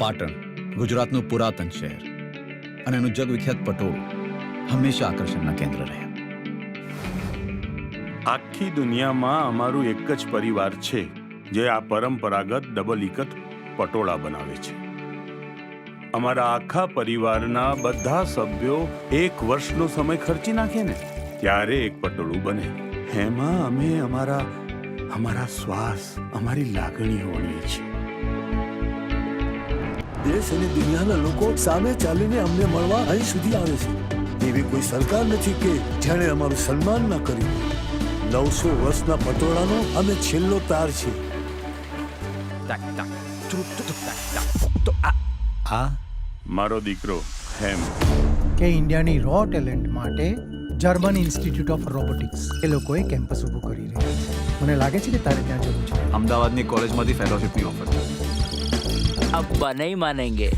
પાટણ ગુજરાતનું પુરાતન શહેર અને એનું જગવિખ્યાત પટોળું હંમેશા આકર્ષણના કેન્દ્ર રહ્યા. આખી દુનિયામાં અમારું એક જ પરિવાર છે જે આ પરંપરાગત ડબલ ઇકત પટોળા બનાવે છે. અમારા આખા પરિવારના બધા સભ્યો 1 વર્ષનો સમય ખર્ચી નાખે ને ત્યારે એક પટોળું બને. એમાં અમે અમારા શ્વાસ, અમારી લાગણીઓ ઓળીએ છીએ. દેશ અને દુનિયાના લોકો સામે ચાલીને અમને મળવા અહીં સુધી આવે છે. એવી કોઈ સરકાર નથી કે જેણે અમારું સન્માન ન કર્યું. 900 વર્ષના પટોળાનો અમે છેલ્લો તાર છે. આ મારો દીકરો હેમ કે ઇન્ડિયાની રો ટેલેન્ટ માટે જર્મન ઇન્સ્ટિટ્યૂટ ઓફ રોબોટિક્સ એ લોકોએ કેમ્પસ ઊભું કરી રહ્યા છે. મને લાગે છે કે તારે ત્યાં જવું છે. અમદાવાદની કોલેજમાંથી ફેલોશિપની ઓફર. अब नहीं मानेंगे.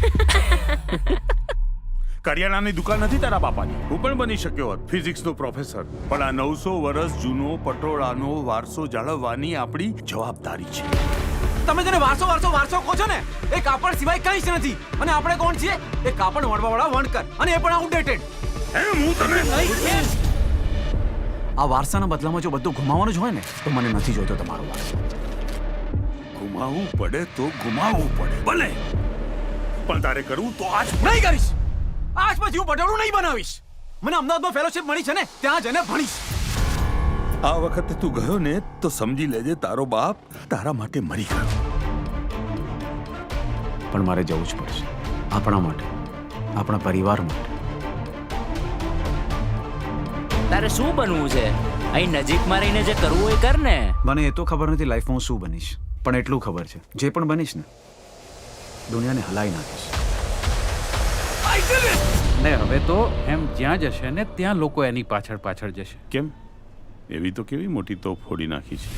કરિયાણાની દુકાન નથી તારા બાપાની. હું પણ બની શક્યો હોત ફિઝિક્સનો પ્રોફેસર. પણ આ 900 વર્ષ જૂનો પટોળાનો વારસો જાળવવાની આપણી જવાબદારી છે. તમે જેને વારસો કહો છો ને એ કાપડ સિવાય કંઈ જ નથી. અને આપણે કોણ છીએ? એ કાપડ વણવાવાળા વણકર, અને એ પણ આઉટડેટેડ. હું તને આ વારસાના બદલામાં જો બધું ગુમાવવાનું જ હોય ને તો મને નથી જોઈતો તમારો વારસો. ગુમાવવું પડે તો ગુમાવવું પડે, ભલે. પણ તારે કરવું તો આજ નહીં કરીશ. આજ પછી હું પટોળું નહીં બનાવીશ. મને અમદાવાદમાં ફેલોશિપ મળી છે ને ત્યાં જઈને ભણીશ. આ વખતે તું ગયો ને તો સમજી લેજે તારો બાપ તારા માટે મરી ગયો. પણ મારે જવું જ પડશે. આપણા માટે, આપણા પરિવાર માટે. તારે શું બનવું છે? અહીં નજીકમાં રહીને જે કરવું એ કર ને. મને એ તો ખબર નથી લાઈફમાં હું શું બનીશ, પણ એટલું ખબર છે જે પણ બનીશ ને દુનિયાને હલાઈ નાખીશ. ને હવે તો એમ જ્યાં જશે ને ત્યાં લોકો એની પાછળ જશે. કેમ? એવી તો કેવી મોટી તોપ ફોડી નાખી છે.